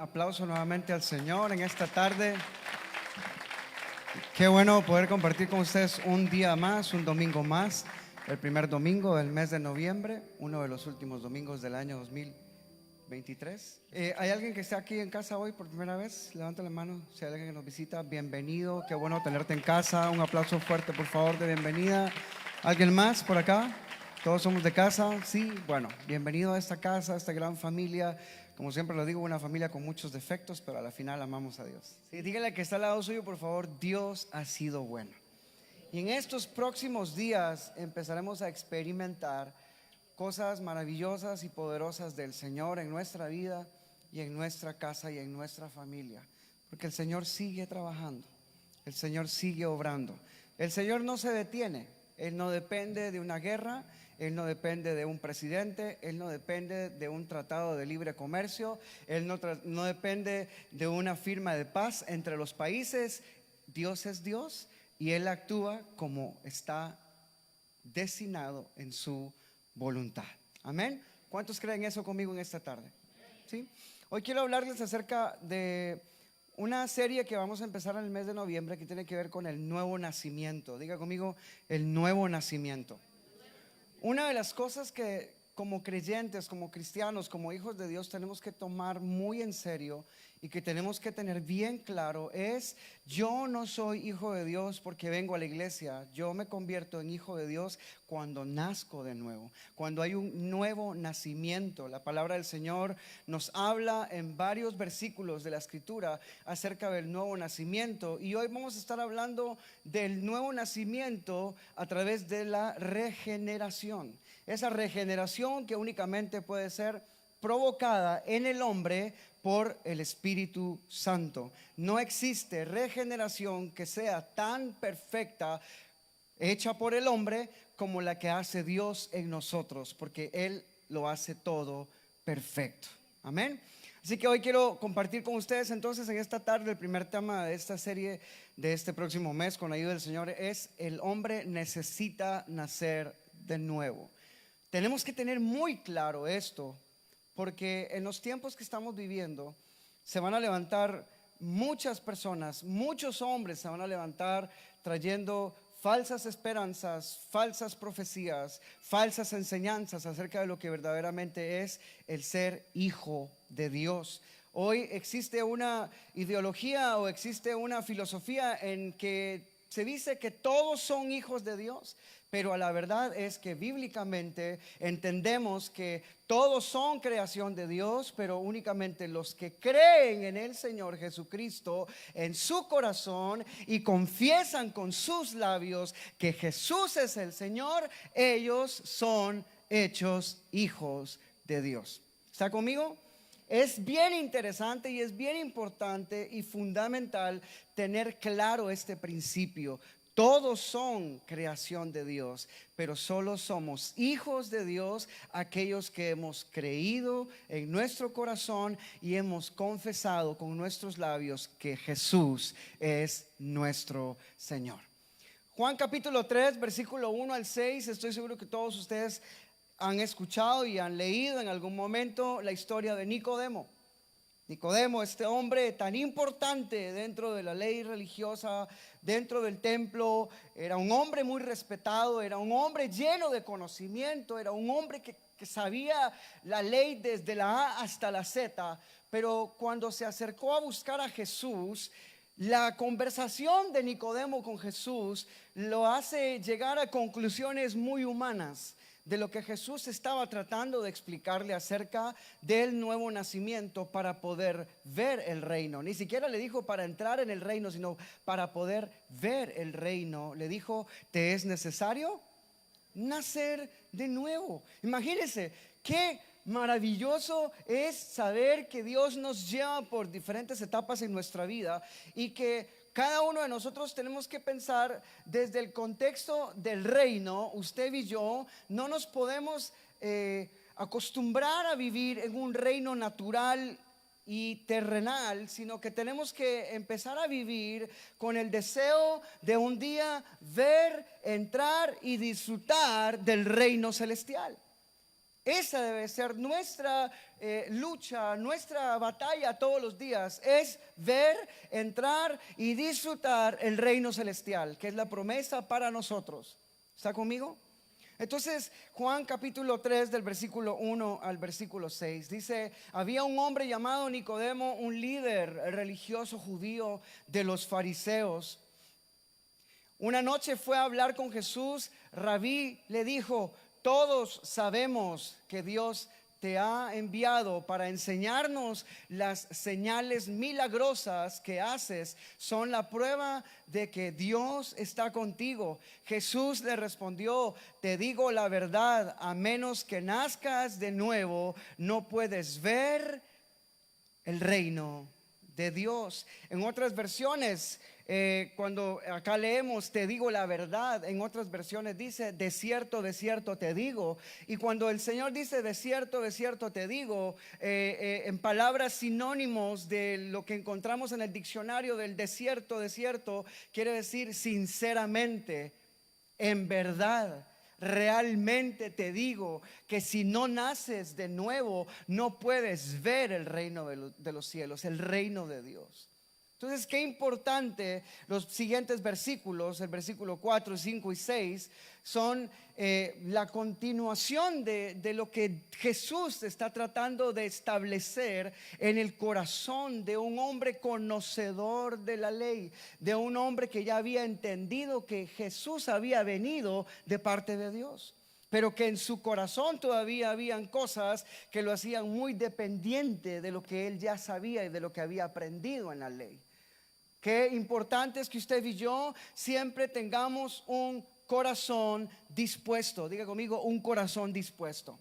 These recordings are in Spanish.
aplauso nuevamente al Señor en esta tarde. Qué bueno poder compartir con ustedes un día más, un domingo más, el primer domingo del mes de noviembre, uno de los últimos domingos del año 2023. ¿Hay alguien que está aquí en casa hoy por primera vez? Levanta la mano si hay alguien que nos visita. Bienvenido, qué bueno tenerte en casa. Un aplauso fuerte, por favor, de bienvenida. ¿Alguien más por acá? ¿Todos somos de casa? Sí, bueno, bienvenido a esta casa, a esta gran familia. Como siempre lo digo, una familia con muchos defectos, pero a la final amamos a Dios. Sí, dígale que está al lado suyo, por favor, Dios ha sido bueno. Y en estos próximos días empezaremos a experimentar cosas maravillosas y poderosas del Señor en nuestra vida y en nuestra casa y en nuestra familia. Porque el Señor sigue trabajando, el Señor sigue obrando. El Señor no se detiene, Él no depende de una guerra. Él no depende de un presidente, Él no depende de un tratado de libre comercio, Él no depende de una firma de paz entre los países. Dios es Dios y Él actúa como está destinado en su voluntad. Amén. ¿Cuántos creen eso conmigo en esta tarde? ¿Sí? Hoy quiero hablarles acerca de una serie que vamos a empezar en el mes de noviembre que tiene que ver con el nuevo nacimiento. Diga conmigo, el nuevo nacimiento. Una de las cosas que como creyentes, como cristianos, como hijos de Dios tenemos que tomar muy en serio y que tenemos que tener bien claro es: yo no soy hijo de Dios porque vengo a la iglesia. Yo me convierto en hijo de Dios cuando nazco de nuevo, cuando hay un nuevo nacimiento. La palabra del Señor nos habla en varios versículos de la Escritura acerca del nuevo nacimiento, y hoy vamos a estar hablando del nuevo nacimiento a través de la regeneración. Esa regeneración que únicamente puede ser provocada en el hombre por el Espíritu Santo. No existe regeneración que sea tan perfecta hecha por el hombre como la que hace Dios en nosotros, porque Él lo hace todo perfecto. Amén. Así que hoy quiero compartir con ustedes entonces en esta tarde el primer tema de esta serie de este próximo mes con la ayuda del Señor es: el hombre necesita nacer de nuevo. Tenemos que tener muy claro esto, porque en los tiempos que estamos viviendo se van a levantar muchas personas, muchos hombres se van a levantar trayendo falsas esperanzas, falsas profecías, falsas enseñanzas acerca de lo que verdaderamente es el ser hijo de Dios. Hoy existe una ideología o existe una filosofía en que se dice que todos son hijos de Dios, pero la verdad es que bíblicamente entendemos que todos son creación de Dios, pero únicamente los que creen en el Señor Jesucristo en su corazón y confiesan con sus labios que Jesús es el Señor, ellos son hechos hijos de Dios. ¿Está conmigo? Es bien interesante y es bien importante y fundamental tener claro este principio. Todos son creación de Dios, pero solo somos hijos de Dios aquellos que hemos creído en nuestro corazón y hemos confesado con nuestros labios que Jesús es nuestro Señor. Juan capítulo 3, versículo 1 al 6, estoy seguro que todos ustedes han escuchado y han leído en algún momento la historia de Nicodemo. Nicodemo, este hombre tan importante dentro de la ley religiosa, dentro del templo, era un hombre muy respetado, era un hombre lleno de conocimiento, era un hombre que sabía la ley desde la A hasta la Z, pero cuando se acercó a buscar a Jesús, la conversación de Nicodemo con Jesús lo hace llegar a conclusiones muy humanas de lo que Jesús estaba tratando de explicarle acerca del nuevo nacimiento para poder ver el reino. Ni siquiera le dijo para entrar en el reino, sino para poder ver el reino. Le dijo: te es necesario nacer de nuevo. Imagínense qué maravilloso es saber que Dios nos lleva por diferentes etapas en nuestra vida y que cada uno de nosotros tenemos que pensar desde el contexto del reino. Usted y yo no nos podemos acostumbrar a vivir en un reino natural y terrenal, sino que tenemos que empezar a vivir con el deseo de un día ver, entrar y disfrutar del reino celestial. Esa debe ser nuestra lucha, nuestra batalla todos los días. Es ver, entrar y disfrutar el reino celestial, que es la promesa para nosotros. ¿Está conmigo? Entonces, Juan capítulo 3 del versículo 1 al versículo 6 dice: había un hombre llamado Nicodemo, un líder religioso judío de los fariseos. Una noche fue a hablar con Jesús. Rabí le dijo: todos sabemos que Dios te ha enviado para enseñarnos. Las señales milagrosas que haces son la prueba de que Dios está contigo. Jesús le respondió: te digo la verdad, a menos que nazcas de nuevo, no puedes ver el reino de Dios. En otras versiones, cuando acá leemos te digo la verdad, en otras versiones dice de cierto te digo. Y cuando el Señor dice de cierto te digo, en palabras sinónimos de lo que encontramos en el diccionario del de cierto, quiere decir sinceramente, en verdad. Realmente te digo que si no naces de nuevo, no puedes ver el reino de los cielos, el reino de Dios. Entonces, qué importante los siguientes versículos, el versículo 4, 5 y 6, son la continuación de lo que Jesús está tratando de establecer en el corazón de un hombre conocedor de la ley, de un hombre que ya había entendido que Jesús había venido de parte de Dios, pero que en su corazón todavía habían cosas que lo hacían muy dependiente de lo que él ya sabía y de lo que había aprendido en la ley. Qué importante es que usted y yo siempre tengamos un corazón dispuesto. Diga conmigo, un corazón dispuesto.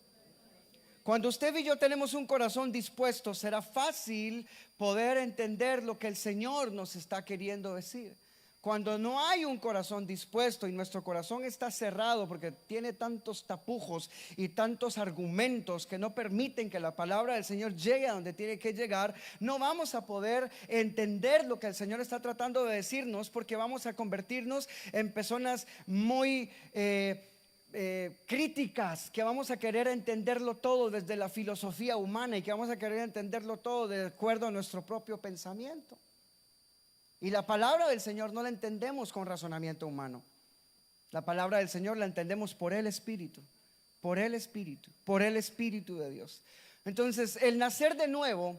Cuando usted y yo tenemos un corazón dispuesto, será fácil poder entender lo que el Señor nos está queriendo decir. Cuando no hay un corazón dispuesto y nuestro corazón está cerrado porque tiene tantos tapujos y tantos argumentos que no permiten que la palabra del Señor llegue a donde tiene que llegar, no vamos a poder entender lo que el Señor está tratando de decirnos, porque vamos a convertirnos en personas muy críticas, que vamos a querer entenderlo todo desde la filosofía humana y que vamos a querer entenderlo todo de acuerdo a nuestro propio pensamiento. Y la palabra del Señor no la entendemos con razonamiento humano. La palabra del Señor la entendemos por el Espíritu, por el Espíritu, por el Espíritu de Dios. Entonces, el nacer de nuevo,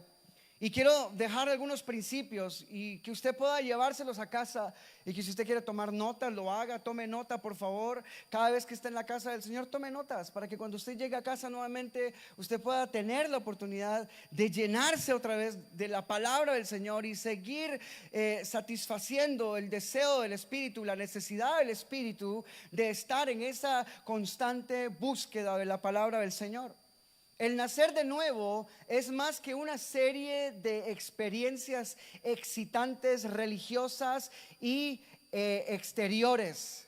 y quiero dejar algunos principios y que usted pueda llevárselos a casa, y que si usted quiere tomar nota, lo haga, tome nota por favor. Cada vez que esté en la casa del Señor, tome notas, para que cuando usted llegue a casa nuevamente, usted pueda tener la oportunidad de llenarse otra vez de la palabra del Señor y seguir satisfaciendo el deseo del Espíritu, la necesidad del Espíritu de estar en esa constante búsqueda de la palabra del Señor. El nacer de nuevo es más que una serie de experiencias excitantes, religiosas y exteriores.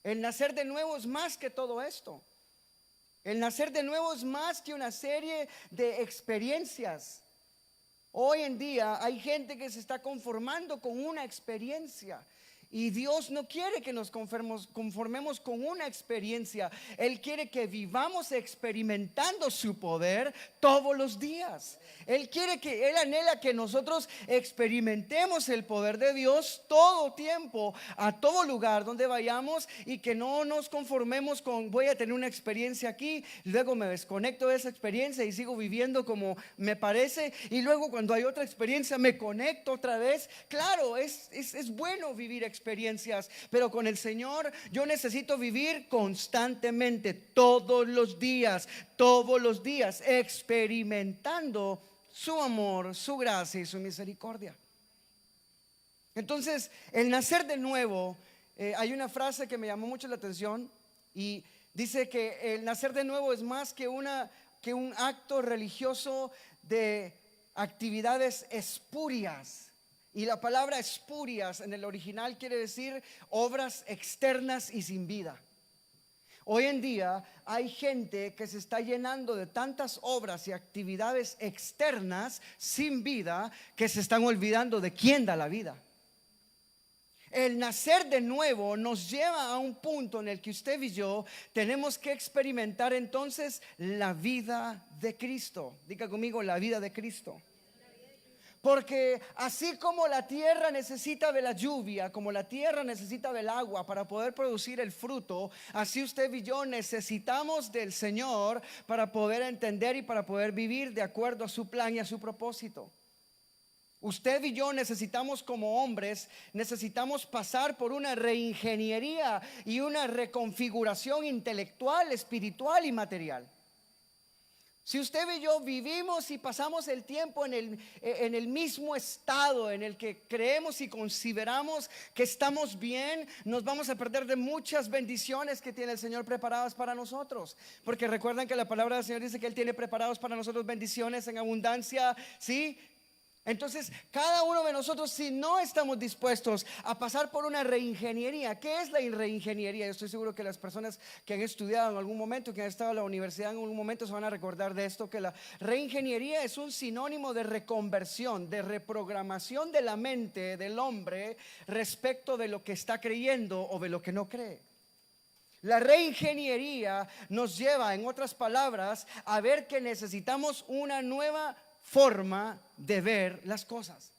El nacer de nuevo es más que todo esto. El nacer de nuevo es más que una serie de experiencias. Hoy en día hay gente que se está conformando con una experiencia. Y Dios no quiere que nos conformemos con una experiencia. Él quiere que vivamos experimentando su poder todos los días. Él anhela que nosotros experimentemos el poder de Dios todo tiempo, a todo lugar donde vayamos, y que no nos conformemos con: voy a tener una experiencia aquí, luego me desconecto de esa experiencia y sigo viviendo como me parece, y luego cuando hay otra experiencia me conecto otra vez. Claro, es bueno vivir experiencias, pero con el Señor yo necesito vivir constantemente, todos los días, experimentando su amor, su gracia y su misericordia. Entonces, el nacer de nuevo, hay una frase que me llamó mucho la atención y dice que el nacer de nuevo es más que un acto religioso de actividades espurias. Y la palabra espurias en el original quiere decir obras externas y sin vida. Hoy en día hay gente que se está llenando de tantas obras y actividades externas sin vida, que se están olvidando de quién da la vida. El nacer de nuevo nos lleva a un punto en el que usted y yo tenemos que experimentar entonces la vida de Cristo. Diga conmigo, la vida de Cristo. Porque así como la tierra necesita de la lluvia, como la tierra necesita del agua para poder producir el fruto, así usted y yo necesitamos del Señor para poder entender y para poder vivir de acuerdo a su plan y a su propósito. Usted y yo necesitamos, como hombres, necesitamos pasar por una reingeniería y una reconfiguración intelectual, espiritual y material. Si usted y yo vivimos y pasamos el tiempo en el mismo estado en el que creemos y consideramos que estamos bien, nos vamos a perder de muchas bendiciones que tiene el Señor preparadas para nosotros. Porque recuerdan que la palabra del Señor dice que Él tiene preparados para nosotros bendiciones en abundancia, ¿sí? Entonces, cada uno de nosotros, si no estamos dispuestos a pasar por una reingeniería. ¿Qué es la reingeniería? Yo estoy seguro que las personas que han estudiado en algún momento, que han estado en la universidad en algún momento, se van a recordar de esto, que la reingeniería es un sinónimo de reconversión, de reprogramación de la mente del hombre respecto de lo que está creyendo o de lo que no cree. La reingeniería nos lleva, en otras palabras, a ver que necesitamos una nueva forma de ver las cosas,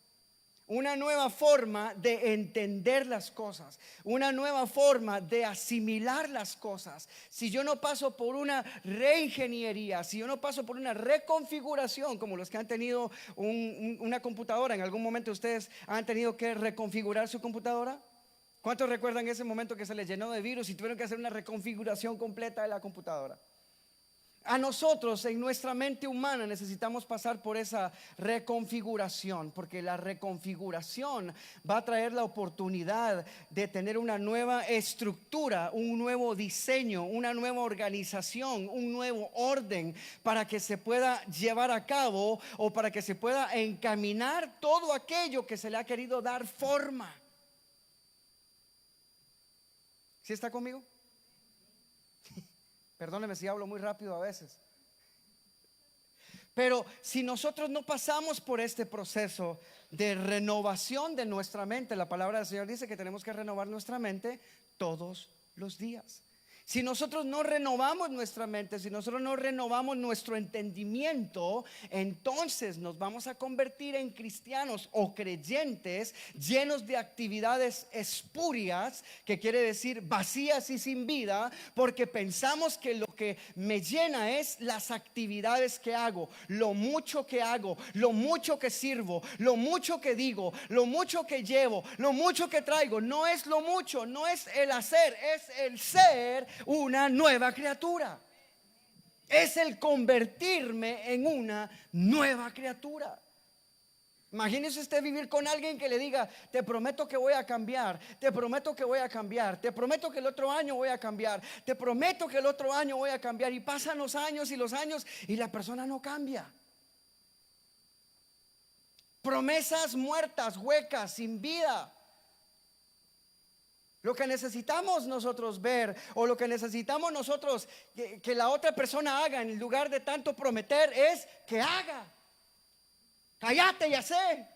una nueva forma de entender las cosas, una nueva forma de asimilar las cosas. Si yo no paso por una reingeniería, si yo no paso por una reconfiguración, como los que han tenido una computadora, en algún momento ustedes han tenido que reconfigurar su computadora. ¿Cuántos recuerdan ese momento que se les llenó de virus y tuvieron que hacer una reconfiguración completa de la computadora? A nosotros en nuestra mente humana necesitamos pasar por esa reconfiguración, porque la reconfiguración va a traer la oportunidad de tener una nueva estructura, un nuevo diseño, una nueva organización, un nuevo orden para que se pueda llevar a cabo o para que se pueda encaminar todo aquello que se le ha querido dar forma. ¿Sí está conmigo? Perdóneme si hablo muy rápido a veces. Pero si nosotros no pasamos por este proceso de renovación de nuestra mente, la palabra del Señor dice que tenemos que renovar nuestra mente todos los días. Si nosotros no renovamos nuestra mente, si nosotros no renovamos nuestro entendimiento, entonces nos vamos a convertir en cristianos o creyentes llenos de actividades espurias, que quiere decir vacías y sin vida, porque pensamos que lo que me llena es las actividades que hago, lo mucho que hago, lo mucho que sirvo, lo mucho que digo, lo mucho que llevo, lo mucho que traigo. No es lo mucho, no es el hacer, es el ser una nueva criatura. Es el convertirme en una nueva criatura. Imagínese usted vivir con alguien que le diga: te prometo que voy a cambiar, te prometo que voy a cambiar, te prometo que el otro año voy a cambiar, te prometo que el otro año voy a cambiar. Y pasan los años y la persona no cambia. Promesas muertas, huecas, sin vida. Lo que necesitamos nosotros ver, o lo que necesitamos nosotros que la otra persona haga, en lugar de tanto prometer, es que haga. Cállate, ya sé.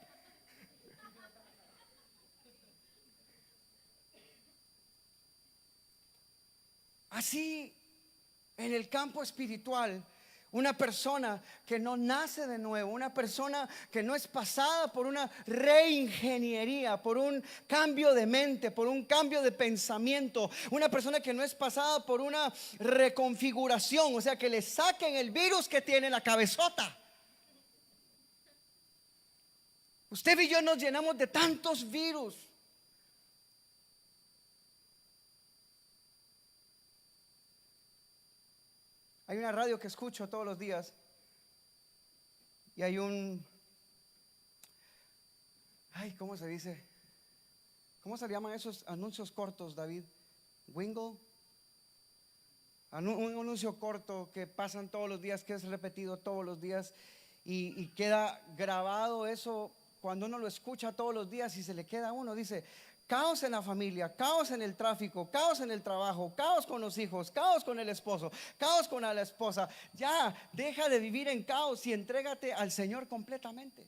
Así, en el campo espiritual, una persona que no nace de nuevo, una persona que no es pasada por una reingeniería, por un cambio de mente, por un cambio de pensamiento, una persona que no es pasada por una reconfiguración, o sea, que le saquen el virus que tiene en la cabezota. Usted y yo nos llenamos de tantos virus. Hay una radio que escucho todos los días y hay ¿cómo se dice? ¿Cómo se llaman esos anuncios cortos, David? Wingle. Un anuncio corto que pasan todos los días, que es repetido todos los días y queda grabado eso cuando uno lo escucha todos los días y se le queda a uno. Dice: caos en la familia, caos en el tráfico, caos en el trabajo, caos con los hijos, caos con el esposo, caos con la esposa. Ya, deja de vivir en caos y entrégate al Señor completamente.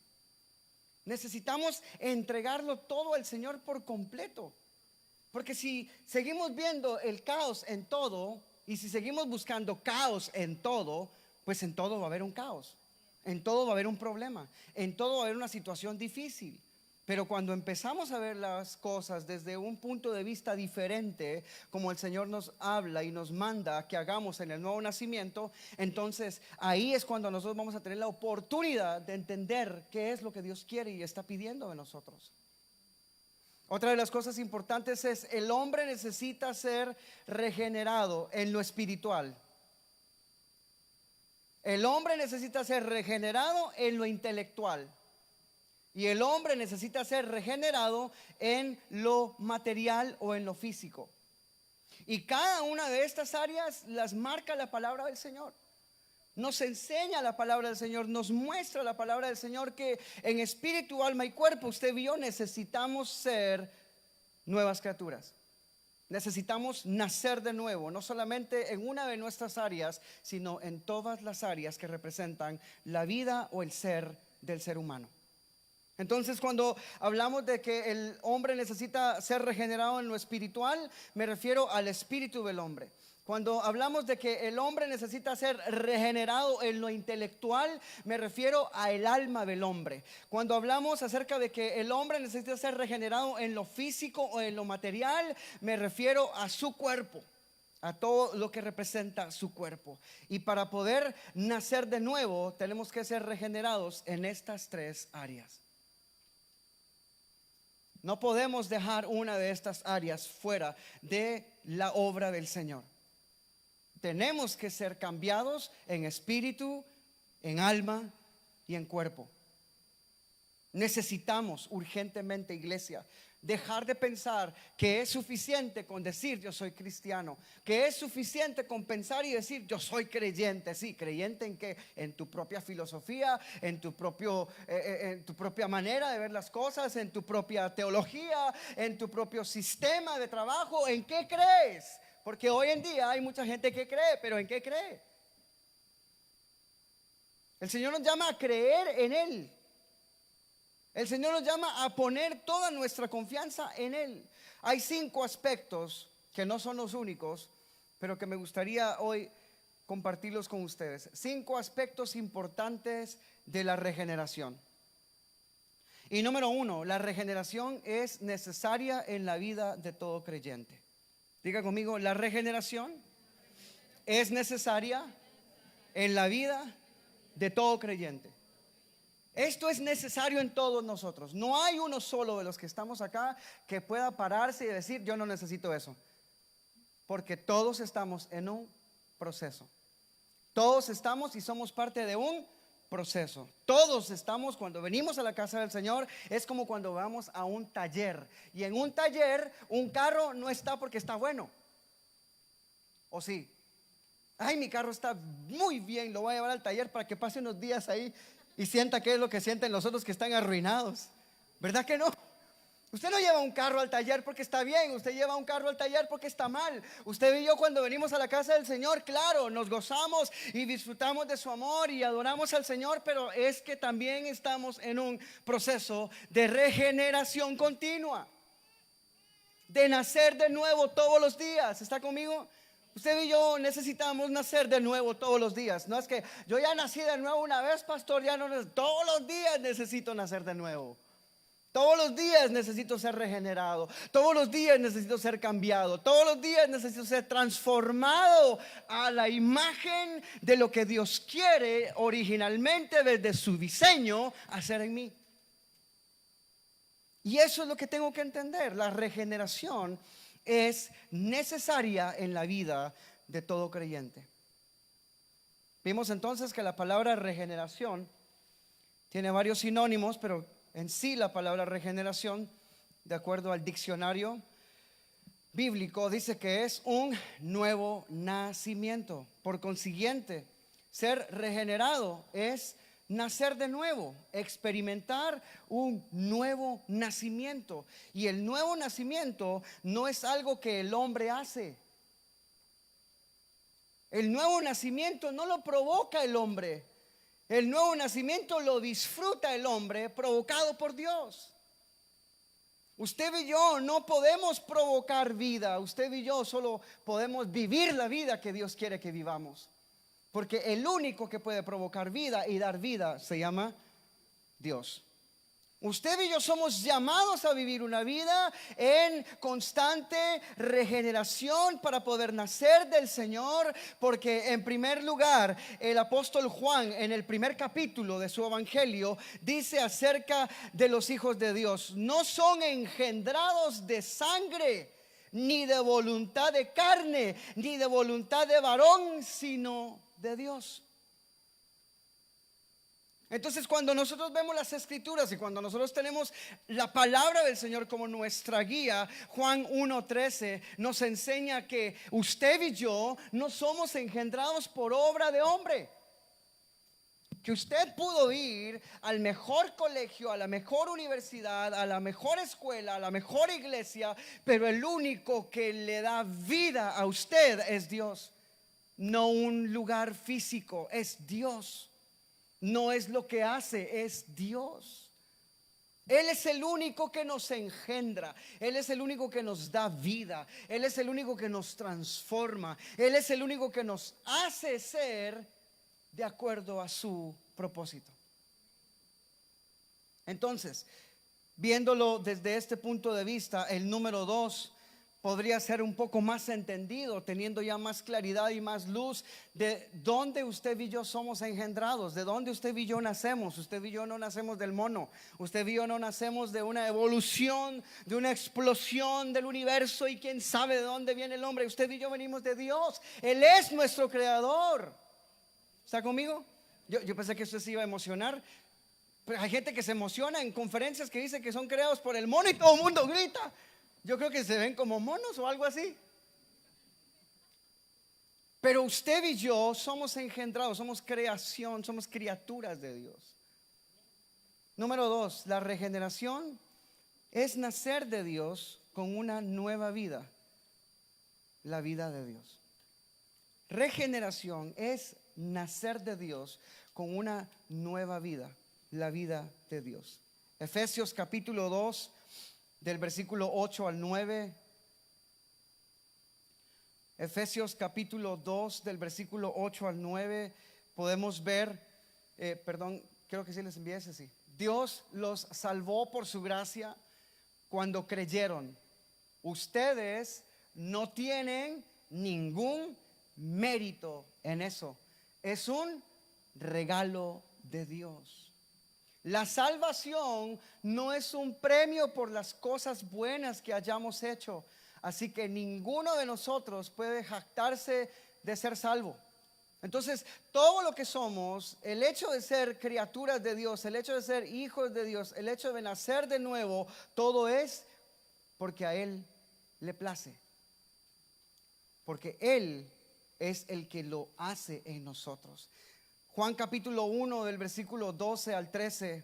Necesitamos entregarlo todo al Señor por completo. Porque si seguimos viendo el caos en todo, y si seguimos buscando caos en todo, pues en todo va a haber un caos. En todo va a haber un problema. En todo va a haber una situación difícil. Pero cuando empezamos a ver las cosas desde un punto de vista diferente, como el Señor nos habla y nos manda que hagamos en el nuevo nacimiento, entonces ahí es cuando nosotros vamos a tener la oportunidad de entender qué es lo que Dios quiere y está pidiendo de nosotros. Otra de las cosas importantes es: el hombre necesita ser regenerado en lo espiritual. El hombre necesita ser regenerado en lo intelectual. Y el hombre necesita ser regenerado en lo material o en lo físico. Y cada una de estas áreas las marca la palabra del Señor. Nos enseña la palabra del Señor, nos muestra la palabra del Señor que en espíritu, alma y cuerpo, usted vio, necesitamos ser nuevas criaturas. Necesitamos nacer de nuevo, no solamente en una de nuestras áreas, sino en todas las áreas que representan la vida o el ser del ser humano. Entonces, cuando hablamos de que el hombre necesita ser regenerado en lo espiritual, me refiero al espíritu del hombre. Cuando hablamos de que el hombre necesita ser regenerado en lo intelectual, me refiero al alma del hombre. Cuando hablamos acerca de que el hombre necesita ser regenerado en lo físico o en lo material, me refiero a su cuerpo, a todo lo que representa su cuerpo. Y para poder nacer de nuevo, tenemos que ser regenerados en estas tres áreas. No podemos dejar una de estas áreas fuera de la obra del Señor. Tenemos que ser cambiados en espíritu, en alma y en cuerpo. Necesitamos urgentemente, iglesia, dejar de pensar que es suficiente con decir yo soy cristiano, que es suficiente con pensar y decir yo soy creyente. Sí, creyente en que en tu propia filosofía, en tu propia manera de ver las cosas, en tu propia teología, en tu propio sistema de trabajo. ¿En qué crees? Porque hoy en día hay mucha gente que cree, pero ¿en qué cree? El Señor nos llama a creer en Él. El Señor nos llama a poner toda nuestra confianza en Él. Hay 5 aspectos que no son los únicos, pero que me gustaría hoy compartirlos con ustedes. 5 aspectos importantes de la regeneración. Y número 1, la regeneración es necesaria en la vida de todo creyente. Diga conmigo, la regeneración es necesaria en la vida de todo creyente. Esto es necesario en todos nosotros. No hay uno solo de los que estamos acá que pueda pararse y decir yo no necesito eso. Porque todos estamos en un proceso. Todos estamos y somos parte de un proceso. Todos estamos, cuando venimos a la casa del Señor, es como cuando vamos a un taller. Y en un taller, un carro no está porque está bueno. ¿O sí? Ay, mi carro está muy bien, lo voy a llevar al taller para que pase unos días ahí y sienta qué es lo que sienten los otros que están arruinados. ¿Verdad que no? Usted no lleva un carro al taller porque está bien, usted lleva un carro al taller porque está mal. Usted y yo, cuando venimos a la casa del Señor, claro, nos gozamos y disfrutamos de su amor y adoramos al Señor, pero es que también estamos en un proceso de regeneración continua, de nacer de nuevo todos los días. ¿Está conmigo? Usted y yo necesitamos nacer de nuevo todos los días. No es que yo ya nací de nuevo una vez, pastor, ya no, todos los días necesito nacer de nuevo. Todos los días necesito ser regenerado. Todos los días necesito ser cambiado. Todos los días necesito ser transformado a la imagen de lo que Dios quiere originalmente desde su diseño hacer en mí. Y eso es lo que tengo que entender. La regeneración es necesaria en la vida de todo creyente. Vimos entonces que la palabra regeneración tiene varios sinónimos, pero en sí la palabra regeneración, de acuerdo al diccionario bíblico, dice que es un nuevo nacimiento. Por consiguiente, ser regenerado es nacer de nuevo, experimentar un nuevo nacimiento. Y el nuevo nacimiento no es algo que el hombre hace. El nuevo nacimiento no lo provoca el hombre. El nuevo nacimiento lo disfruta el hombre provocado por Dios. Usted y yo no podemos provocar vida. Usted y yo solo podemos vivir la vida que Dios quiere que vivamos. Porque el único que puede provocar vida y dar vida se llama Dios. Usted y yo somos llamados a vivir una vida en constante regeneración para poder nacer del Señor, porque en primer lugar el apóstol Juan en el primer capítulo de su evangelio dice acerca de los hijos de Dios: no son engendrados de sangre, ni de voluntad de carne, ni de voluntad de varón, sino de Dios. Entonces, cuando nosotros vemos las escrituras y cuando nosotros tenemos la palabra del Señor como nuestra guía, Juan 1:13 nos enseña que usted y yo no somos engendrados por obra de hombre. Que usted pudo ir al mejor colegio, a la mejor universidad, a la mejor escuela, a la mejor iglesia, pero el único que le da vida a usted es Dios. No un lugar físico, es Dios. No es lo que hace, es Dios. Él es el único que nos engendra. Él es el único que nos da vida. Él es el único que nos transforma. Él es el único que nos hace ser de acuerdo a su propósito. Entonces, viéndolo desde este punto de vista, el número 2 podría ser un poco más entendido, teniendo ya más claridad y más luz de dónde usted y yo somos engendrados, de dónde usted y yo nacemos. Usted y yo no nacemos del mono, usted y yo no nacemos de una evolución, de una explosión del universo y quién sabe de dónde viene el hombre. Usted y yo venimos de Dios. Él es nuestro creador. ¿Está conmigo? Yo pensé que usted se iba a emocionar. Pero hay gente que se emociona en conferencias que dice que son creados por el mono y todo el mundo grita. Yo creo que se ven como monos o algo así. Pero usted y yo somos engendrados, somos creación, somos criaturas de Dios. Número 2, la regeneración es nacer de Dios con una nueva vida, la vida de Dios. Regeneración es nacer de Dios con una nueva vida, la vida de Dios. Efesios capítulo 2 del versículo 8 al 9. Efesios capítulo 2 del versículo 8 al 9 podemos ver, creo que sí les envié ese, sí. Dios los salvó por su gracia cuando creyeron. Ustedes no tienen ningún mérito en eso. Es un regalo de Dios. La salvación no es un premio por las cosas buenas que hayamos hecho. Así que ninguno de nosotros puede jactarse de ser salvo. Entonces, todo lo que somos, el hecho de ser criaturas de Dios, el hecho de ser hijos de Dios, el hecho de nacer de nuevo, todo es porque a Él le place. Porque Él es el que lo hace en nosotros. Juan capítulo 1 del versículo 12 al 13.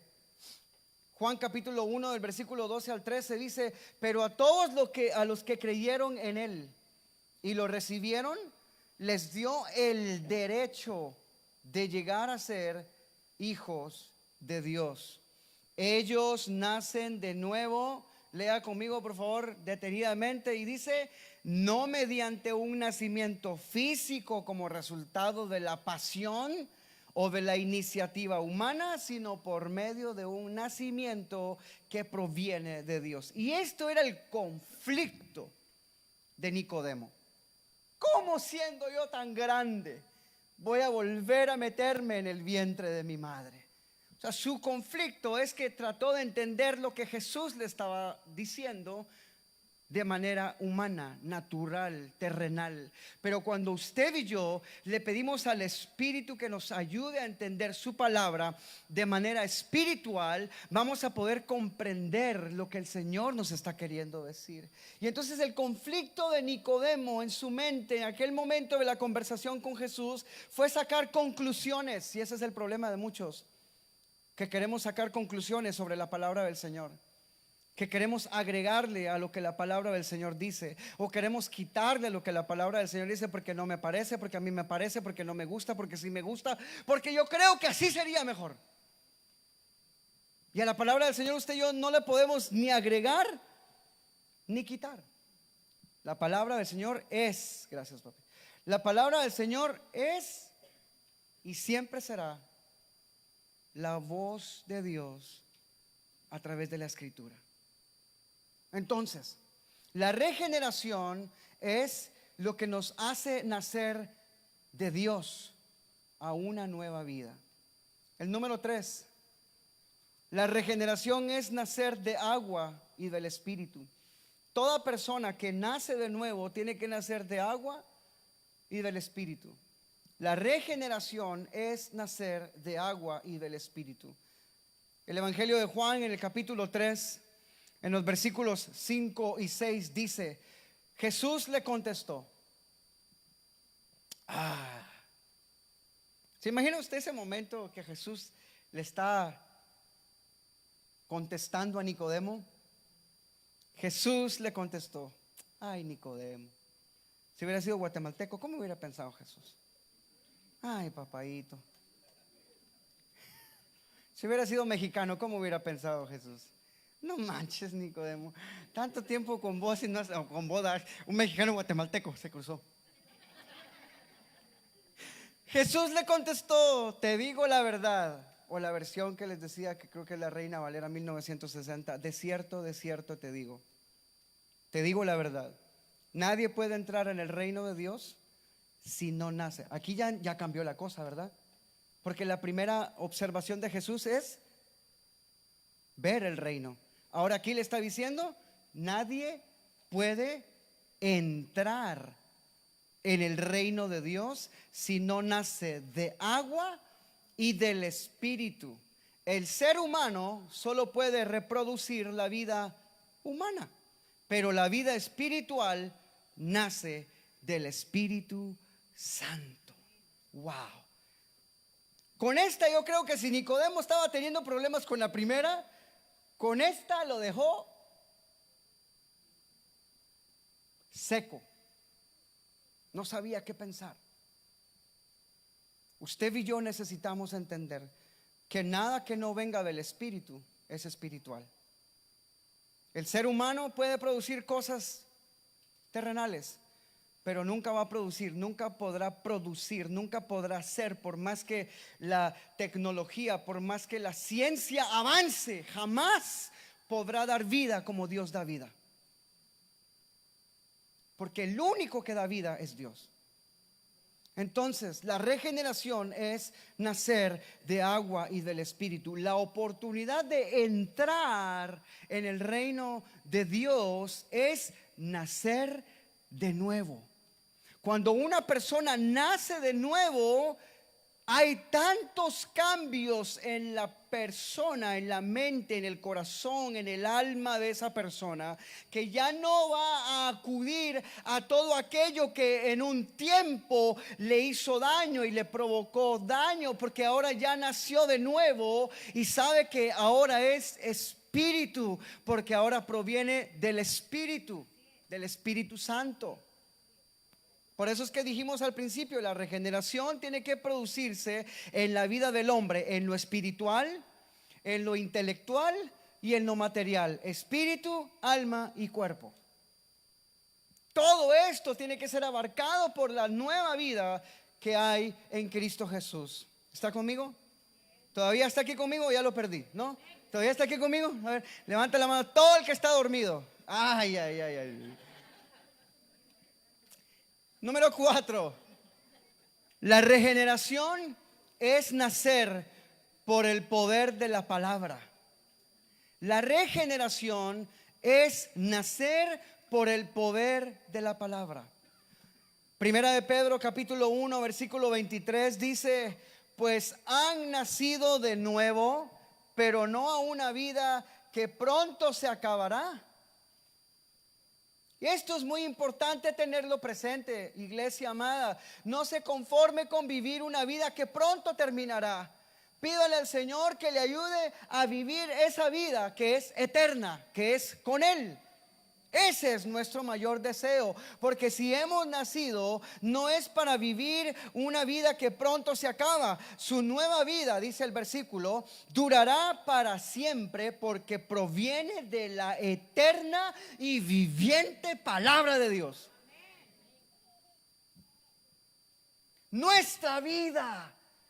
Juan capítulo 1 del versículo 12 al 13 dice: pero a todos a los que creyeron en Él y lo recibieron, les dio el derecho de llegar a ser hijos de Dios. Ellos nacen de nuevo. Lea conmigo por favor detenidamente y dice: no mediante un nacimiento físico como resultado de la pasión o de la iniciativa humana, sino por medio de un nacimiento que proviene de Dios. Y esto era el conflicto de Nicodemo. ¿Cómo, siendo yo tan grande, voy a volver a meterme en el vientre de mi madre? O sea, su conflicto es que trató de entender lo que Jesús le estaba diciendo de manera humana, natural, terrenal. Pero cuando usted y yo le pedimos al Espíritu que nos ayude a entender su palabra de manera espiritual, vamos a poder comprender lo que el Señor nos está queriendo decir. Y entonces el conflicto de Nicodemo en su mente en aquel momento de la conversación con Jesús fue sacar conclusiones. Y ese es el problema de muchos, que queremos sacar conclusiones sobre la palabra del Señor. que queremos agregarle a lo que la palabra del Señor dice, o queremos quitarle lo que la palabra del Señor dice porque no me parece, porque a mí me parece, porque no me gusta, porque sí me gusta, porque yo creo que así sería mejor. Y a la palabra del Señor usted y yo no le podemos ni agregar ni quitar. La palabra del Señor es, gracias papi, la palabra del Señor es y siempre será la voz de Dios a través de la Escritura. Entonces, la regeneración es lo que nos hace nacer de Dios a una nueva vida. El número 3, la regeneración es nacer de agua y del Espíritu. Toda persona que nace de nuevo tiene que nacer de agua y del Espíritu. La regeneración es nacer de agua y del Espíritu. El Evangelio de Juan en el capítulo 3, en los versículos 5 y 6 dice: Jesús le contestó. ¿Se imagina usted ese momento que Jesús le está contestando a Nicodemo? Jesús le contestó. Ay, Nicodemo, si hubiera sido guatemalteco, ¿cómo hubiera pensado Jesús? Ay, papaito. Si hubiera sido mexicano, ¿cómo hubiera pensado Jesús? No manches, Nicodemo, tanto tiempo con vos y no con bodas. Un mexicano guatemalteco se cruzó. Jesús le contestó: te digo la verdad. O la versión que les decía, que creo que es la Reina Valera 1960: de cierto te digo la verdad. Nadie puede entrar en el reino de Dios si no nace. Aquí ya cambió la cosa, ¿verdad? Porque la primera observación de Jesús es ver el reino. Ahora aquí le está diciendo: nadie puede entrar en el reino de Dios si no nace de agua y del Espíritu. El ser humano solo puede reproducir la vida humana, pero la vida espiritual nace del Espíritu Santo. Wow. Con esta yo creo que si Nicodemo estaba teniendo problemas con la primera, con esta lo dejó seco. No sabía qué pensar. Usted y yo necesitamos entender que nada que no venga del Espíritu es espiritual. El ser humano puede producir cosas terrenales, pero nunca va a producir, nunca podrá ser, por más que la tecnología, por más que la ciencia avance, jamás podrá dar vida como Dios da vida. Porque el único que da vida es Dios. Entonces, la regeneración es nacer de agua y del Espíritu. La oportunidad de entrar en el reino de Dios es nacer de nuevo. Cuando una persona nace de nuevo, hay tantos cambios en la persona, en la mente, en el corazón, en el alma de esa persona, que ya no va a acudir a todo aquello que en un tiempo le hizo daño y le provocó daño, porque ahora ya nació de nuevo y sabe que ahora es espíritu, porque ahora proviene del Espíritu Santo. Por eso es que dijimos al principio, la regeneración tiene que producirse en la vida del hombre, en lo espiritual, en lo intelectual y en lo material: espíritu, alma y cuerpo. Todo esto tiene que ser abarcado por la nueva vida que hay en Cristo Jesús. ¿Está conmigo? ¿Todavía está aquí conmigo o ya lo perdí? ¿No? ¿Todavía está aquí conmigo? A ver, levanta la mano todo el que está dormido. Ay, ay, ay, ay. Número 4, la regeneración es nacer por el poder de la palabra. La regeneración es nacer por el poder de la palabra. Primera de Pedro capítulo 1 versículo 23 dice: pues han nacido de nuevo, pero no a una vida que pronto se acabará. Y esto es muy importante tenerlo presente, iglesia amada. No se conforme con vivir una vida que pronto terminará, Pídale al Señor que le ayude a vivir esa vida que es eterna, que es con Él. Ese es nuestro mayor deseo, porque si hemos nacido no es para vivir una vida que pronto se acaba. Su nueva vida, dice el versículo, durará para siempre porque proviene de la eterna y viviente palabra de Dios. Nuestra vida,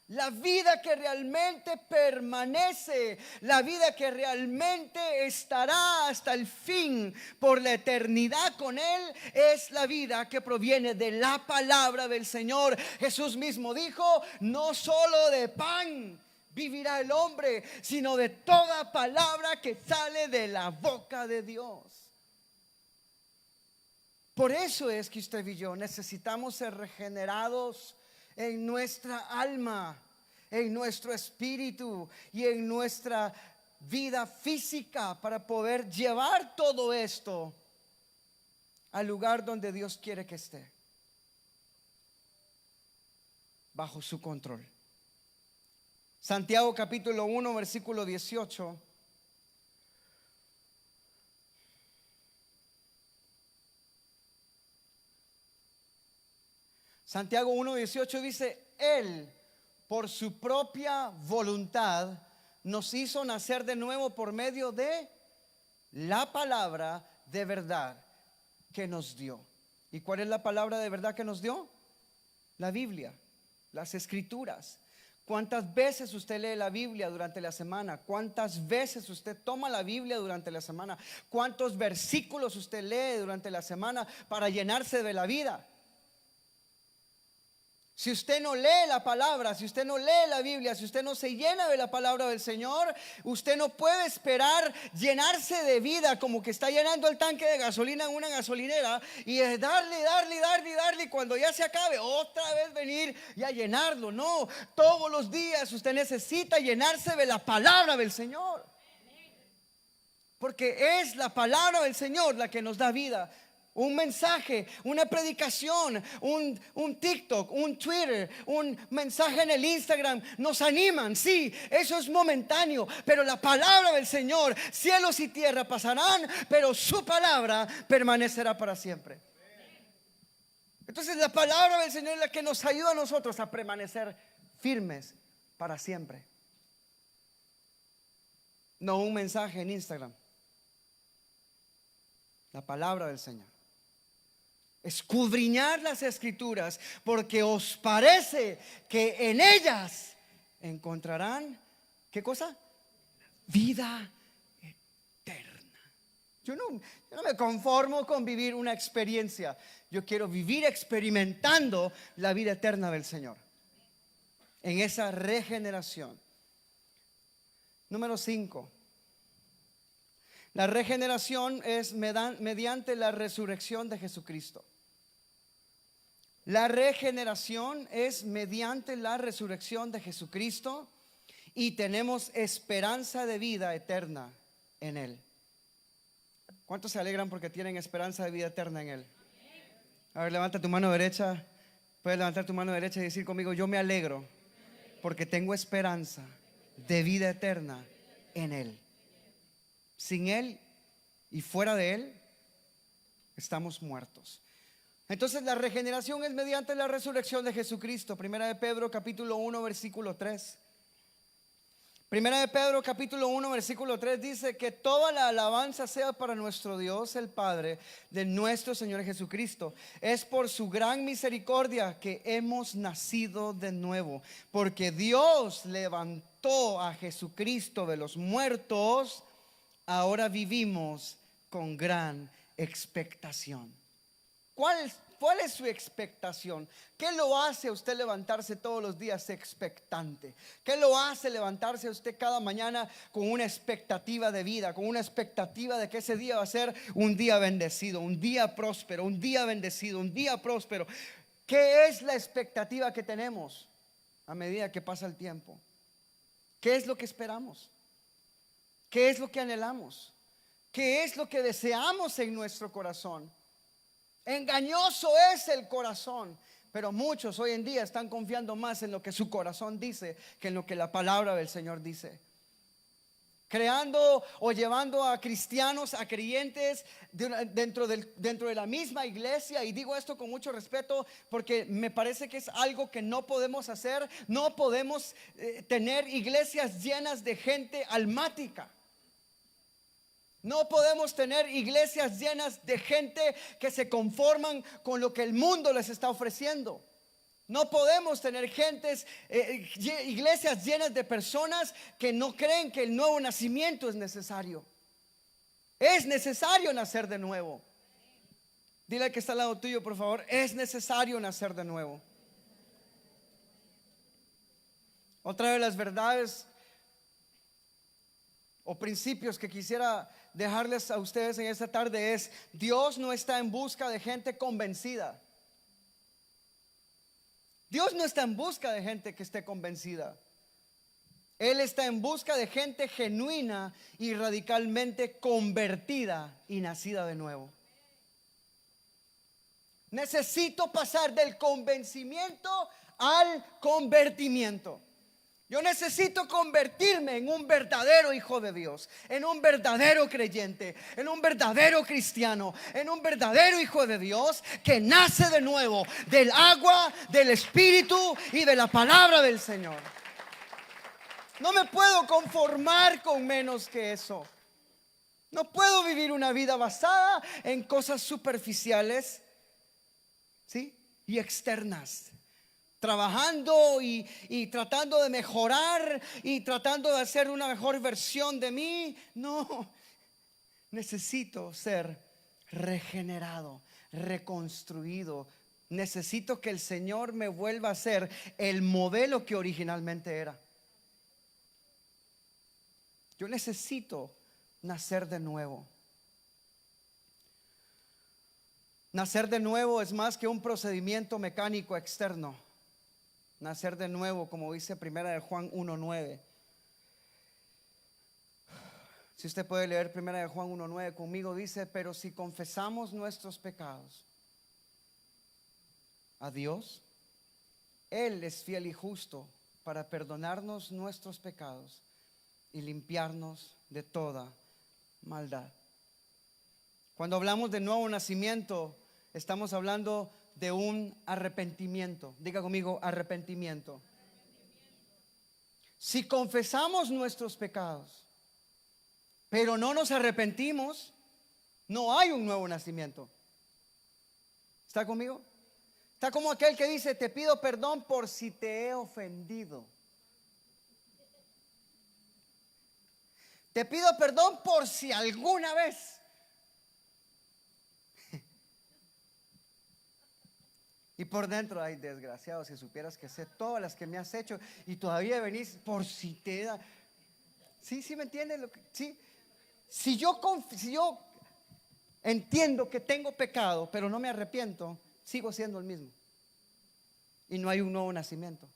la vida que realmente permanece, la vida que realmente estará hasta el fin por la eternidad con Él, es la vida que proviene de la palabra del Señor. Jesús mismo dijo: no solo de pan vivirá el hombre, sino de toda palabra que sale de la boca de Dios. Por eso es que usted y yo necesitamos ser regenerados en nuestra alma, en nuestro espíritu y en nuestra vida física, para poder llevar todo esto al lugar donde Dios quiere que esté, bajo su control. Santiago capítulo 1 versículo 18. Santiago 1:18 dice: Él, por su propia voluntad, nos hizo nacer de nuevo por medio de la palabra de verdad que nos dio. ¿Y cuál es la palabra de verdad que nos dio? La Biblia, las Escrituras. ¿Cuántas veces usted lee la Biblia durante la semana? ¿Cuántas veces usted toma la Biblia durante la semana? ¿Cuántos versículos usted lee durante la semana para llenarse de la vida? Si usted no lee la palabra, si usted no lee la Biblia, si usted no se llena de la palabra del Señor, usted no puede esperar llenarse de vida como que está llenando el tanque de gasolina en una gasolinera y es darle, y cuando ya se acabe otra vez venir y a llenarlo. No, todos los días usted necesita llenarse de la palabra del Señor, porque es la palabra del Señor la que nos da vida. Un mensaje, una predicación, un TikTok, un Twitter, un mensaje en el Instagram nos animan, sí, eso es momentáneo, pero la palabra del Señor, cielos y tierra pasarán, pero su palabra permanecerá para siempre. Entonces la palabra del Señor es la que nos ayuda a nosotros a permanecer firmes para siempre. No un mensaje en Instagram. La palabra del Señor. Escudriñar las Escrituras, porque os parece que en ellas encontrarán, ¿qué cosa? Vida eterna. Yo no me conformo con vivir una experiencia. Yo quiero vivir experimentando la vida eterna del Señor, en esa regeneración. Número 5. La regeneración es mediante la resurrección de Jesucristo. La regeneración es mediante la resurrección de Jesucristo y tenemos esperanza de vida eterna en Él. ¿Cuántos se alegran porque tienen esperanza de vida eterna en Él? A ver, levanta tu mano derecha. Puedes levantar tu mano derecha y decir conmigo: yo me alegro porque tengo esperanza de vida eterna en Él. Sin Él y fuera de Él estamos muertos. Entonces la regeneración es mediante la resurrección de Jesucristo. Primera de Pedro capítulo 1 versículo 3. Primera de Pedro capítulo 1 versículo 3 dice que toda la alabanza sea para nuestro Dios el Padre de nuestro Señor Jesucristo. Es por su gran misericordia que hemos nacido de nuevo, porque Dios levantó a Jesucristo de los muertos. Ahora vivimos con gran expectación. ¿Cuál es su expectación? ¿Qué lo hace a usted levantarse todos los días expectante? ¿Qué lo hace levantarse a usted cada mañana con una expectativa de vida, con una expectativa de que ese día va a ser un día bendecido, un día próspero, un día bendecido, un día próspero? ¿Qué es la expectativa que tenemos a medida que pasa el tiempo? ¿Qué es lo que esperamos? ¿Qué es lo que anhelamos? ¿Qué es lo que deseamos en nuestro corazón? Engañoso es el corazón Pero muchos hoy en día están confiando más en lo que su corazón dice que en lo que la palabra del Señor dice. Creando o llevando a cristianos, a creyentes dentro de la misma iglesia. Y digo esto con mucho respeto porque me parece que es algo que no podemos hacer. No podemos tener iglesias llenas de gente almática. No podemos tener iglesias llenas de gente que se conforman con lo que el mundo les está ofreciendo. No podemos tener iglesias llenas de personas que no creen que el nuevo nacimiento es necesario. Es necesario nacer de nuevo. Dile al que está al lado tuyo, por favor, es necesario nacer de nuevo. Otra de las verdades o principios que quisiera dejarles a ustedes en esta tarde es: Dios no está en busca de gente convencida. Dios no está en busca de gente que esté convencida. Él está en busca de gente genuina y radicalmente convertida y nacida de nuevo. Necesito pasar del convencimiento al convertimiento. Yo necesito convertirme en un verdadero hijo de Dios, en un verdadero creyente, en un verdadero cristiano, en un verdadero hijo de Dios que nace de nuevo del agua, del Espíritu y de la palabra del Señor. No me puedo conformar con menos que eso. No puedo vivir una vida basada en cosas superficiales, ¿sí? Y externas. Trabajando y tratando de mejorar y tratando de hacer una mejor versión de mí. No, necesito ser regenerado, reconstruido. Necesito que el Señor me vuelva a ser el modelo que originalmente era. Yo necesito nacer de nuevo. Nacer de nuevo es más que un procedimiento mecánico externo. Nacer de nuevo, como dice Primera de Juan 1:9. Si usted puede leer Primera de Juan 1:9 conmigo, dice: pero si confesamos nuestros pecados a Dios, Él es fiel y justo para perdonarnos nuestros pecados y limpiarnos de toda maldad. Cuando hablamos de nuevo nacimiento, estamos hablando de un arrepentimiento. Diga conmigo: arrepentimiento. Si confesamos nuestros pecados, pero no nos arrepentimos, no hay un nuevo nacimiento. ¿Está conmigo? Está como aquel que dice: te pido perdón por si te he ofendido. Te pido perdón por si alguna vez. Y por dentro: ay, desgraciado, si supieras que sé todas las que me has hecho y todavía venís por si te da. Sí, me entiendes lo que, sí. Si yo entiendo que tengo pecado, pero no me arrepiento, sigo siendo el mismo. Y no hay un nuevo nacimiento.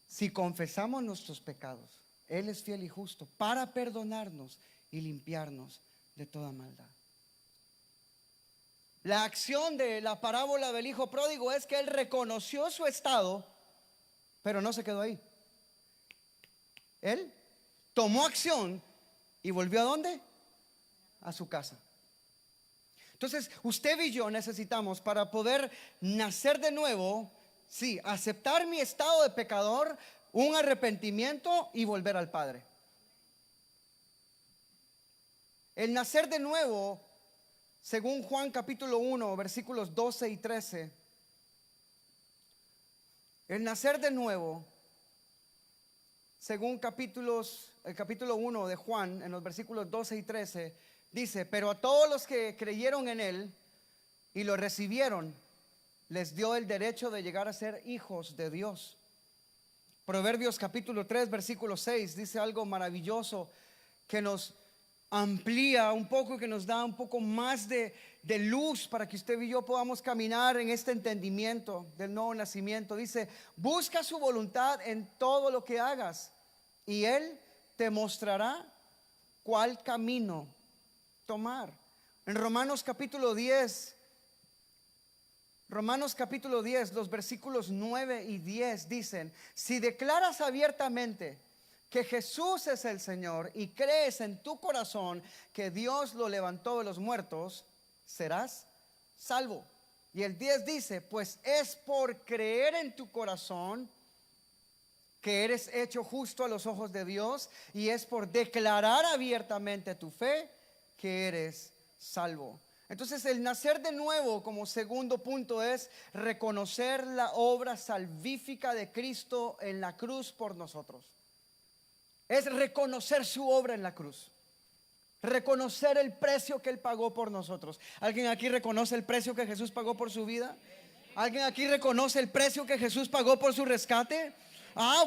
Si confesamos nuestros pecados, Él es fiel y justo para perdonarnos y limpiarnos de toda maldad. La acción de la parábola del hijo pródigo es que él reconoció su estado, pero no se quedó ahí. Él tomó acción y volvió ¿a dónde? A su casa. Entonces, usted y yo necesitamos, para poder nacer de nuevo, sí, aceptar mi estado de pecador, un arrepentimiento y volver al Padre. El nacer de nuevo, según Juan capítulo 1, versículos 12 y 13, el nacer de nuevo, según el capítulo 1 de Juan, en los versículos 12 y 13, dice: pero a todos los que creyeron en Él y lo recibieron, les dio el derecho de llegar a ser hijos de Dios. Proverbios capítulo 3, versículo 6 dice algo maravilloso que nos amplía un poco y que nos da un poco más de luz para que usted y yo podamos caminar en este entendimiento del nuevo nacimiento. Dice: busca su voluntad en todo lo que hagas y Él te mostrará cuál camino tomar. En Romanos capítulo 10, Romanos capítulo 10, los versículos 9 y 10 dicen: si declaras abiertamente que Jesús es el Señor y crees en tu corazón que Dios lo levantó de los muertos, serás salvo. Y el 10 dice: pues es por creer en tu corazón que eres hecho justo a los ojos de Dios, y es por declarar abiertamente tu fe que eres salvo. Entonces, el nacer de nuevo, como segundo punto, es reconocer la obra salvífica de Cristo en la cruz por nosotros. Es reconocer su obra en la cruz, reconocer el precio que Él pagó por nosotros. ¿Alguien aquí reconoce el precio que Jesús pagó por su vida? ¿Alguien aquí reconoce el precio que Jesús pagó por su rescate?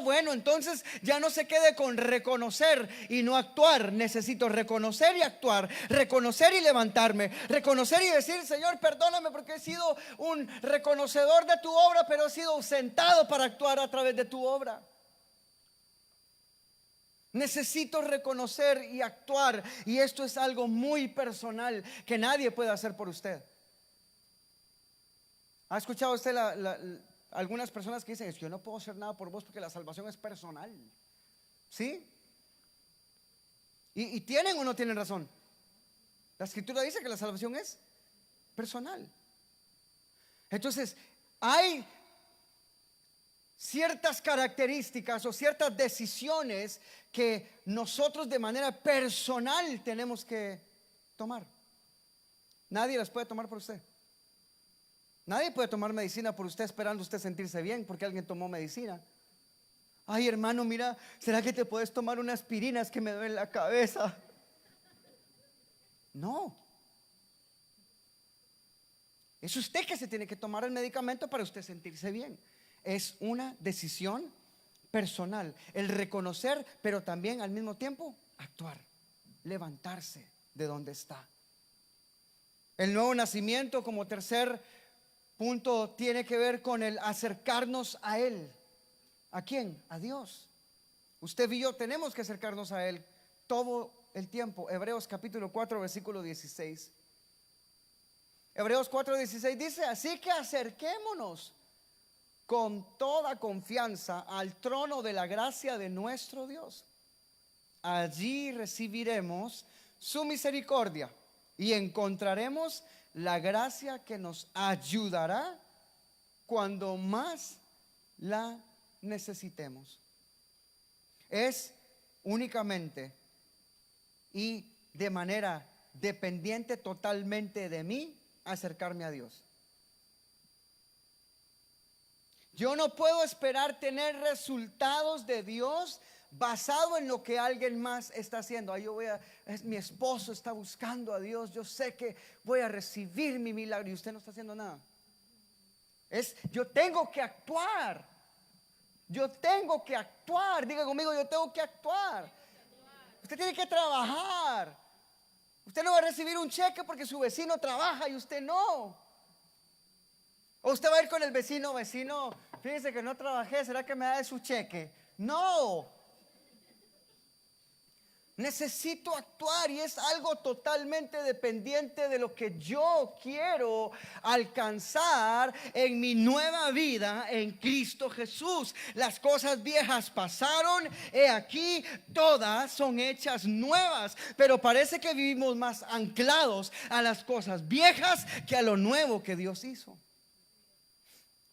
Bueno, entonces ya no se quede con reconocer y no actuar. Necesito reconocer y actuar, reconocer y levantarme, reconocer y decir: Señor, perdóname porque he sido un reconocedor de tu obra, pero he sido sentado para actuar a través de tu obra. Necesito reconocer y actuar, y esto es algo muy personal que nadie puede hacer por usted. ¿Ha escuchado usted algunas personas que dicen: es que yo no puedo hacer nada por vos porque la salvación es personal? ¿Sí? ¿Y tienen o no tienen razón? La escritura dice que la salvación es personal. Entonces, hay ciertas características o ciertas decisiones que nosotros de manera personal tenemos que tomar. Nadie las puede tomar por usted. Nadie puede tomar medicina por usted esperando usted sentirse bien porque alguien tomó medicina. Ay, hermano, mira, ¿será que te puedes tomar unas aspirinas que me duele la cabeza? No. Es usted que se tiene que tomar el medicamento para usted sentirse bien. Es una decisión personal, el reconocer, pero también al mismo tiempo actuar, levantarse de donde está. El nuevo nacimiento, como tercer punto, tiene que ver con el acercarnos a Él. ¿A quién? A Dios. Usted y yo tenemos que acercarnos a Él todo el tiempo. Hebreos capítulo 4, versículo 16. Hebreos 4:16 dice: así que acerquémonos con toda confianza al trono de la gracia de nuestro Dios. Allí recibiremos su misericordia y encontraremos la gracia que nos ayudará cuando más la necesitemos. Es únicamente y de manera dependiente totalmente de mí acercarme a Dios. Yo no puedo esperar tener resultados de Dios basado en lo que alguien más está haciendo. Mi esposo está buscando a Dios, yo sé que voy a recibir mi milagro y usted no está haciendo nada. Yo tengo que actuar. Yo tengo que actuar. Diga conmigo: yo tengo que actuar. Usted tiene que trabajar. Usted no va a recibir un cheque porque su vecino trabaja y usted no. O usted va a ir con el vecino: fíjese que no trabajé, ¿será que me da su cheque? No. Necesito actuar, y es algo totalmente dependiente de lo que yo quiero alcanzar en mi nueva vida en Cristo Jesús. Las cosas viejas pasaron, he aquí todas son hechas nuevas. Pero parece que vivimos más anclados a las cosas viejas que a lo nuevo que Dios hizo.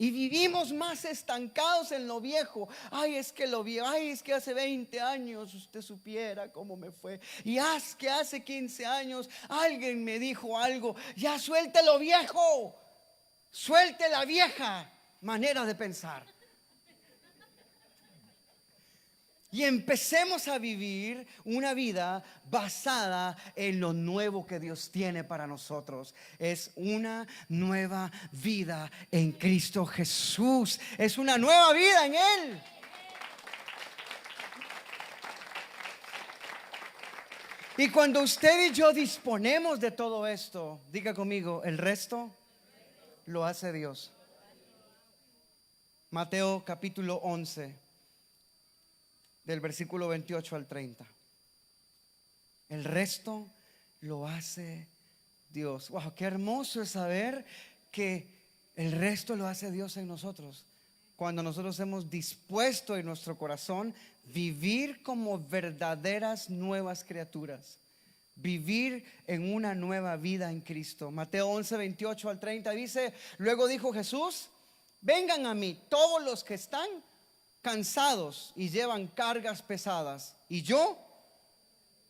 Y vivimos más estancados en lo viejo. Es que hace 20 años usted supiera cómo me fue. Y que hace 15 años alguien me dijo algo. Ya suelte lo viejo. Suelte la vieja manera de pensar. Y empecemos a vivir una vida basada en lo nuevo que Dios tiene para nosotros. Es una nueva vida en Cristo Jesús. Es una nueva vida en Él. Y cuando usted y yo disponemos de todo esto, diga conmigo: el resto lo hace Dios. Mateo capítulo 11. Del versículo 28 al 30. El resto lo hace Dios. Wow, qué hermoso es saber que El resto lo hace Dios en nosotros. Cuando nosotros hemos dispuesto en nuestro corazón vivir como verdaderas nuevas criaturas, vivir en una nueva vida en Cristo. Mateo 11, 28 al 30 dice: luego dijo Jesús: vengan a mí todos los que están cansados y llevan cargas pesadas, y yo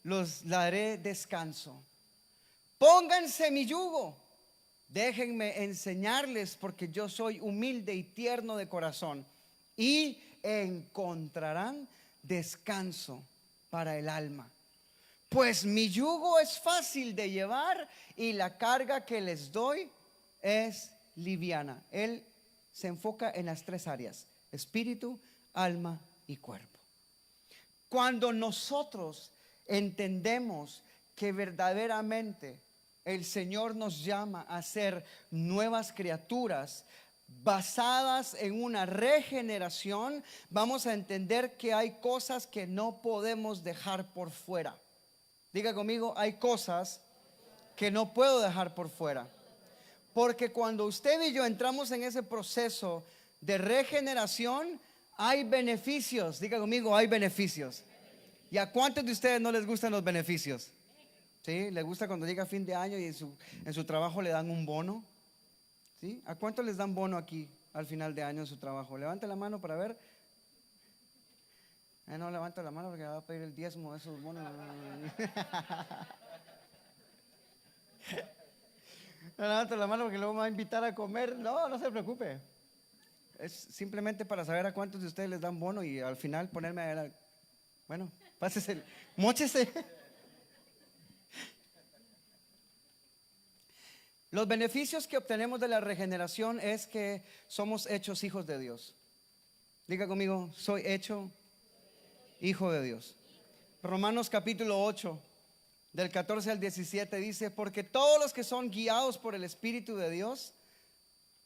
los daré descanso. Pónganse mi yugo, déjenme enseñarles, porque yo soy humilde y tierno de corazón, y encontrarán descanso para el alma. Pues mi yugo es fácil de llevar y la carga que les doy es liviana. Él se enfoca en las tres áreas: espíritu, alma y cuerpo. Cuando nosotros entendemos que verdaderamente el Señor nos llama a ser nuevas criaturas basadas en una regeneración, vamos a entender que hay cosas que no podemos dejar por fuera. Diga conmigo: hay cosas que no puedo dejar por fuera. Porque cuando usted y yo entramos en ese proceso de regeneración, hay beneficios. Diga conmigo: hay beneficios. ¿Y a cuántos de ustedes no les gustan los beneficios? ¿Sí? ¿Les gusta cuando llega fin de año y en su trabajo le dan un bono? ¿Sí? ¿A cuántos les dan bono aquí al final de año en su trabajo? Levante la mano para ver. No levante la mano porque va a pedir el diezmo de esos bonos. No levante la mano porque luego me va a invitar a comer. No, no se preocupe. Es simplemente para saber a cuántos de ustedes les dan bono y al final ponerme a ver. Bueno, pásese, móchese. Los beneficios que obtenemos de la regeneración es que somos hechos hijos de Dios. Diga conmigo: soy hecho hijo de Dios. Romanos capítulo 8, del 14 al 17 dice: porque todos los que son guiados por el Espíritu de Dios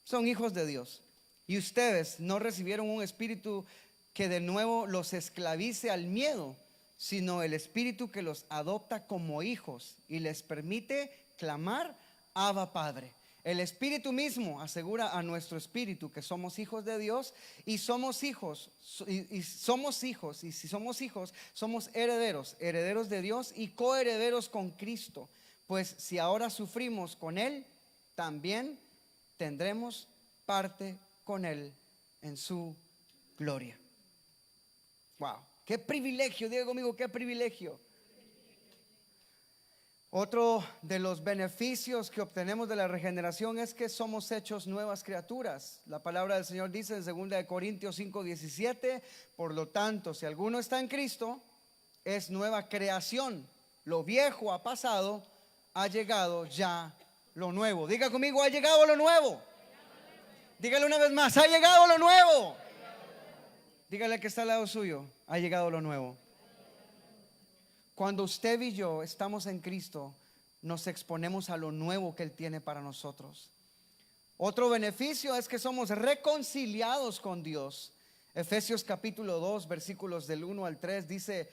son hijos de Dios. Y ustedes no recibieron un espíritu que de nuevo los esclavice al miedo, sino el Espíritu que los adopta como hijos y les permite clamar: Abba, Padre. El Espíritu mismo asegura a nuestro espíritu que somos hijos de Dios, y somos hijos, y si somos hijos, somos herederos, herederos de Dios y coherederos con Cristo. Pues si ahora sufrimos con Él, también tendremos parte con Él en su gloria. Wow, qué privilegio. Diga conmigo: qué privilegio. Otro de los beneficios que obtenemos de la regeneración es que somos hechos nuevas criaturas. La palabra del Señor dice en 2 Corintios 5:17: por lo tanto, si alguno está en Cristo, es nueva creación. Lo viejo ha pasado, ha llegado ya lo nuevo. Diga conmigo: ha llegado lo nuevo. Dígale una vez más: ha llegado lo nuevo. Dígale al que está al lado suyo: ha llegado lo nuevo. Cuando usted y yo estamos en Cristo, nos exponemos a lo nuevo que Él tiene para nosotros. Otro beneficio es que somos reconciliados con Dios. Efesios capítulo 2, versículos del 1 al 3 dice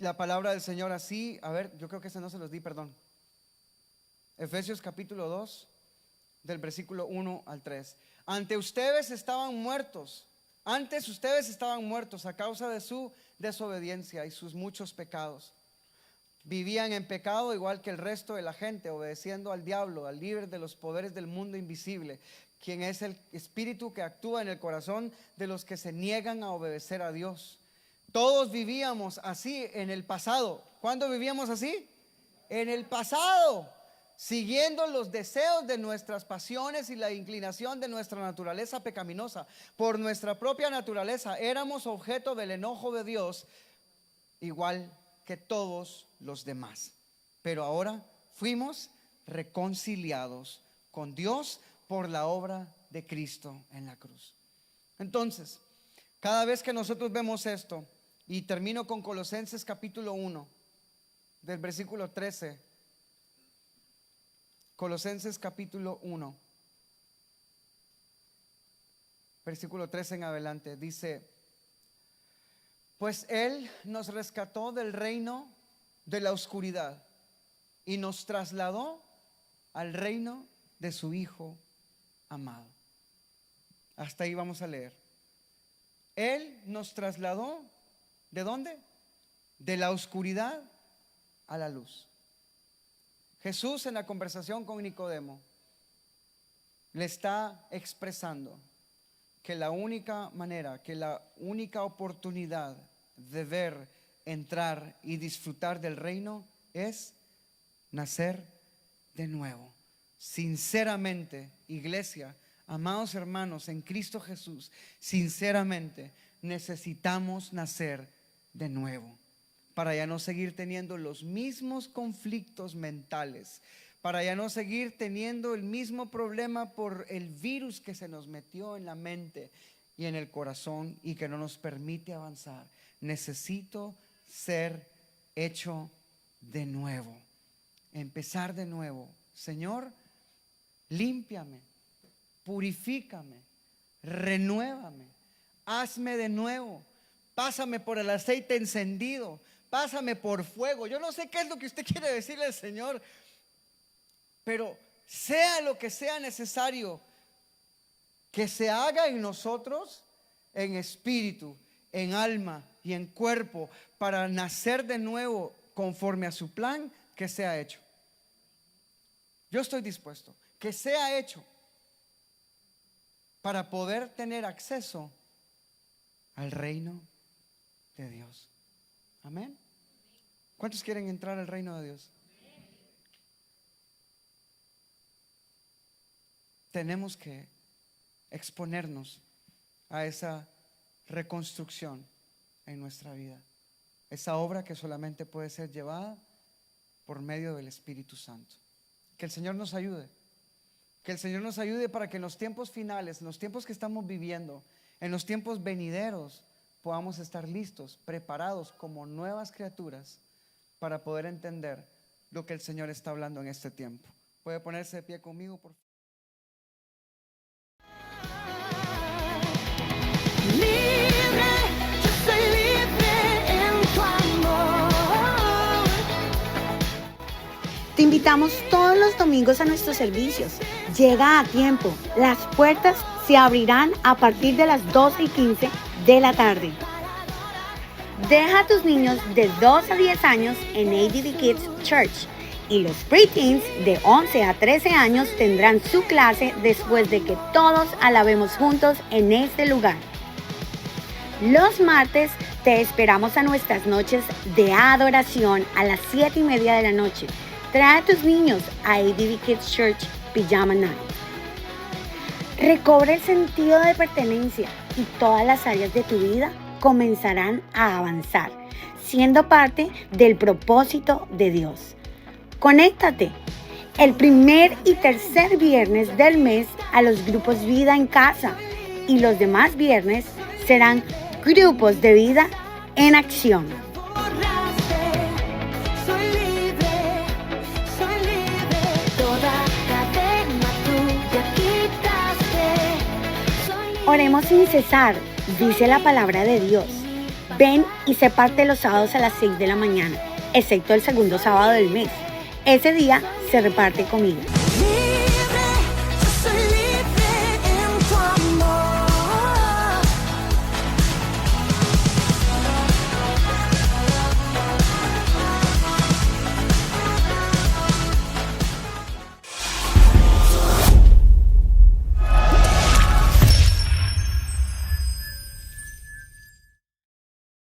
la palabra del Señor así. A ver, yo creo que ese no se los di, perdón. Efesios capítulo 2, del versículo 1 al 3. Antes ustedes estaban muertos a causa de su desobediencia y sus muchos pecados. Vivían en pecado igual que el resto de la gente, obedeciendo al diablo, al líder de los poderes del mundo invisible, quien es el espíritu que actúa en el corazón de los que se niegan a obedecer a Dios. Todos vivíamos así en el pasado. ¿Cuándo vivíamos así? En el pasado, siguiendo los deseos de nuestras pasiones y la inclinación de nuestra naturaleza pecaminosa. Por nuestra propia naturaleza éramos objeto del enojo de Dios, igual que todos los demás. Pero ahora fuimos reconciliados con Dios por la obra de Cristo en la cruz. Entonces, cada vez que nosotros vemos esto, y termino con Colosenses capítulo 1, del versículo 13. Colosenses capítulo 1, versículo 13 en adelante, dice: pues Él nos rescató del reino de la oscuridad y nos trasladó al reino de su Hijo amado. Hasta ahí vamos a leer. Él nos trasladó, ¿de dónde? De la oscuridad a la luz. Jesús, en la conversación con Nicodemo, le está expresando que la única manera, que la única oportunidad de ver, entrar y disfrutar del reino es nacer de nuevo. Sinceramente, iglesia, amados hermanos en Cristo Jesús, sinceramente necesitamos nacer de nuevo para ya no seguir teniendo los mismos conflictos mentales, para ya no seguir teniendo el mismo problema por el virus que se nos metió en la mente y en el corazón y que no nos permite avanzar. Necesito ser hecho de nuevo, empezar de nuevo. Señor, límpiame, purifícame, renuévame, hazme de nuevo, pásame por el aceite encendido, pásame por fuego. Yo no sé qué es lo que usted quiere decirle al Señor, pero sea lo que sea necesario que se haga en nosotros, en espíritu, en alma y en cuerpo, para nacer de nuevo conforme a su plan, que sea hecho. Yo estoy dispuesto, que sea hecho, para poder tener acceso al reino de Dios. Amén. ¿Cuántos quieren entrar al reino de Dios? Tenemos que exponernos a esa reconstrucción en nuestra vida, esa obra que solamente puede ser llevada por medio del Espíritu Santo. Que el Señor nos ayude, que el Señor nos ayude para que en los tiempos finales, en los tiempos que estamos viviendo, en los tiempos venideros, podamos estar listos, preparados como nuevas criaturas para poder entender lo que el Señor está hablando en este tiempo. ¿Puede ponerse de pie conmigo, por favor? Te invitamos todos los domingos a nuestros servicios. Llega a tiempo. Las puertas se abrirán a partir de las 12:15 de la tarde. Deja a tus niños de 2 a 10 años en ADV Kids Church y los preteens de 11 a 13 años tendrán su clase después de que todos alabemos juntos en este lugar. Los martes te esperamos a nuestras noches de adoración a las 7:30 de la noche. Trae a tus niños a ADV Kids Church Pijama Night. Recobra el sentido de pertenencia y todas las áreas de tu vida comenzarán a avanzar, siendo parte del propósito de Dios. Conéctate el primer y tercer viernes del mes a los grupos Vida en Casa y los demás viernes serán grupos de vida en acción. Oremos sin cesar, dice la palabra de Dios. Ven y sé parte los sábados a las 6 de la mañana, excepto el segundo sábado del mes. Ese día se reparte comida.